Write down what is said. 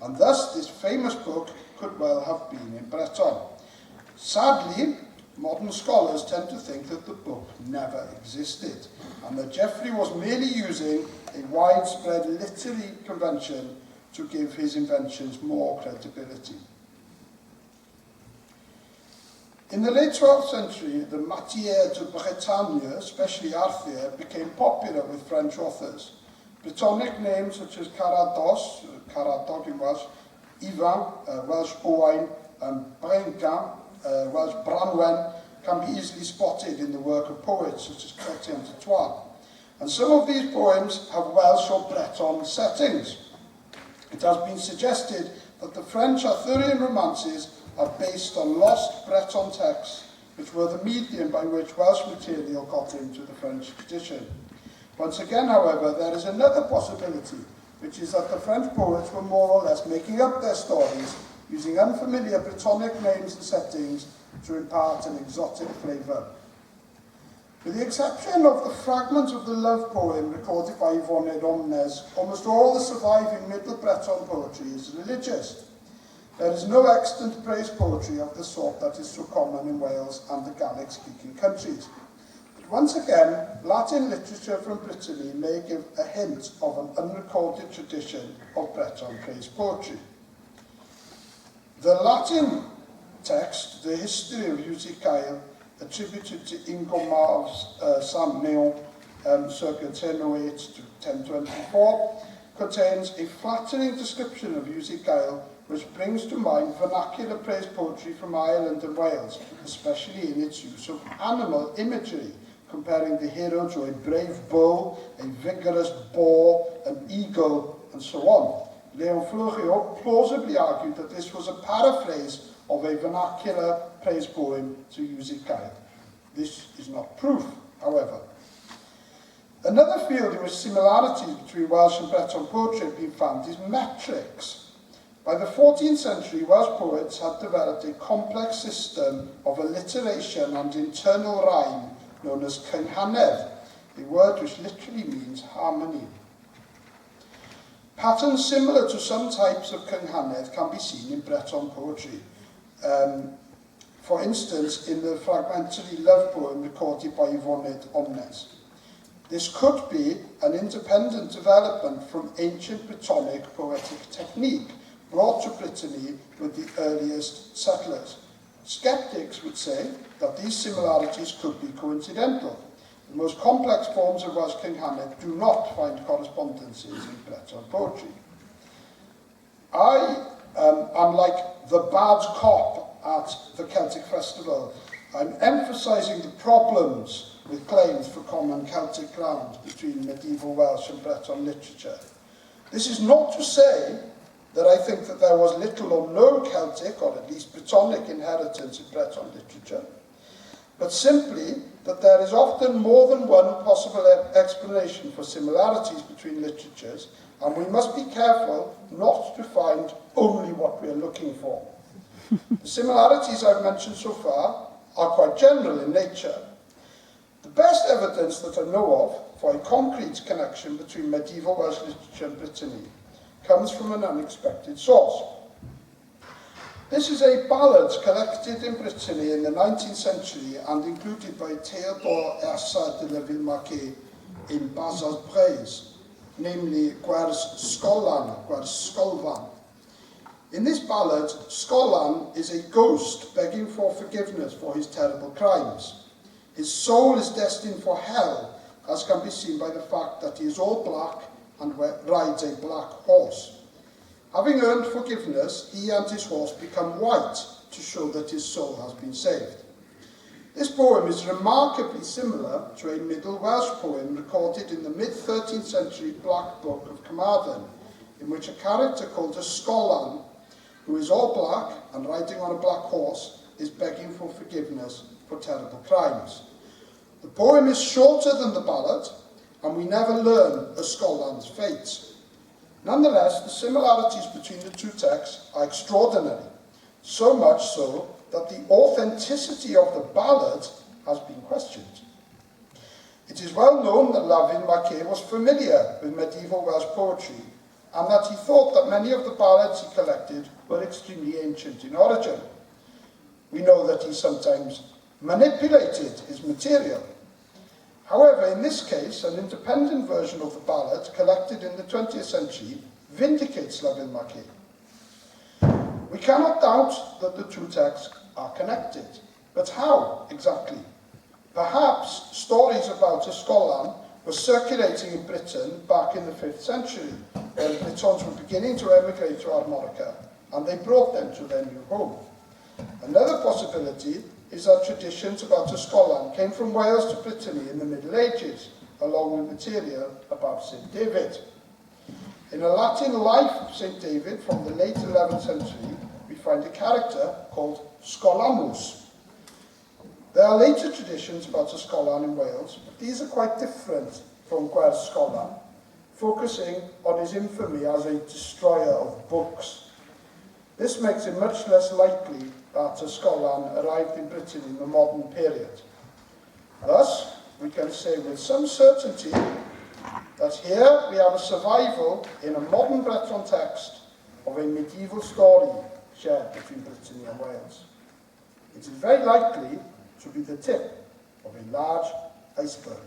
and thus this famous book could well have been in Breton. Sadly, modern scholars tend to think that the book never existed, and that Geoffrey was merely using a widespread literary convention to give his inventions more credibility. In the late 12th century, the matière de Bretagne, especially Arthur, became popular with French authors. Brittonic names such as Carados, Caradog in Welsh, Ivan, Welsh Owain, and Brencan, Welsh Branwen, can be easily spotted in the work of poets such as Kervarker. And some of these poems have Welsh or Breton settings. It has been suggested that the French Arthurian romances are based on lost Breton texts, which were the medium by which Welsh material got into the French tradition. Once again, however, there is another possibility, which is that the French poets were more or less making up their stories using unfamiliar Brittonic names and settings to impart an exotic flavour. With the exception of the fragment of the love poem recorded by Yvonne Omnes, almost all the surviving Middle Breton poetry is religious. There is no extant praise poetry of the sort that is so common in Wales and the Gaelic-speaking countries. But once again, Latin literature from Brittany may give a hint of an unrecorded tradition of Breton praise poetry. The Latin text, the history of Iwsig Gael, attributed to Ingomar's Saint-Méon circa 1008 to 1024, contains a flattering description of Iwsig Gael, which brings to mind vernacular praise poetry from Ireland and Wales, especially in its use of animal imagery, comparing the hero to a brave bull, a vigorous boar, an eagle, and so on. Leon Fleuriot plausibly argued that this was a paraphrase of a vernacular praise poem to Iwsig Gael. This is not proof, however. Another field in which similarities between Welsh and Breton poetry have been found is metrics. By the 14th century, Welsh poets had developed a complex system of alliteration and internal rhyme known as kenghanedd, a word which literally means harmony. Patterns similar to some types of kenghanedd can be seen in Breton poetry. For instance, in the fragmentary love poem recorded by Yvonne Omnes. This could be an independent development from ancient Brittonic poetic technique brought to Brittany with the earliest settlers. Skeptics would say that these similarities could be coincidental. The most complex forms of Welsh kenghanedd do not find correspondences in Breton poetry. I am like the bad cop at the Celtic Festival. I'm emphasising the problems with claims for common Celtic ground between medieval Welsh and Breton literature. This is not to say that I think that there was little or no Celtic, or at least Brittonic, inheritance in Breton literature, but simply that there is often more than one possible explanation for similarities between literatures, and we must be careful not to find only what we are looking for. The similarities I've mentioned so far are quite general in nature. The best evidence that I know of for a concrete connection between medieval Welsh literature and Brittany comes from an unexpected source. This is a ballad collected in Brittany in the 19th century and included by Theodore Essa de la Villemarquet in Baza's praise, namely Gwers Skolvan, Gwers Skolvan. In this ballad, Skolvan is a ghost begging for forgiveness for his terrible crimes. His soul is destined for hell, as can be seen by the fact that he is all black and rides a black horse. Having earned forgiveness, he and his horse become white to show that his soul has been saved. This poem is remarkably similar to a Middle Welsh poem recorded in the mid-13th century Black Book of Carmarthen, in which a character called a Skolvan, who is all black and riding on a black horse, is begging for forgiveness for terrible crimes. The poem is shorter than the ballad, and we never learn a Skolvan's fate. Nonetheless, the similarities between the two texts are extraordinary, so much so that the authenticity of the ballad has been questioned. It is well known that La Villemarquet was familiar with medieval Welsh poetry, and that he thought that many of the ballads he collected were extremely ancient in origin. We know that he sometimes manipulated his material. However, in this case, an independent version of the ballad collected in the 20th century vindicates La Ville Marquée. We cannot doubt that the two texts are connected, but how exactly? Perhaps stories about Skolvan were circulating in Britain back in the 5th century, when the Britons were beginning to emigrate to Armorica, and they brought them to their new home. Another possibility is that traditions about Skolvan came from Wales to Brittany in the Middle Ages, along with material about St. David. In a Latin life of St. David from the late 11th century, we find a character called Skolamus. There are later traditions about Skolvan in Wales, but these are quite different from Gwerth Skolvan, focusing on his infamy as a destroyer of books. This makes it much less likely that Skolvan arrived in Britain in the modern period. Thus, we can say with some certainty that here we have a survival in a modern Breton text of a medieval story shared between Brittany and Wales. It is very likely to be the tip of a large iceberg.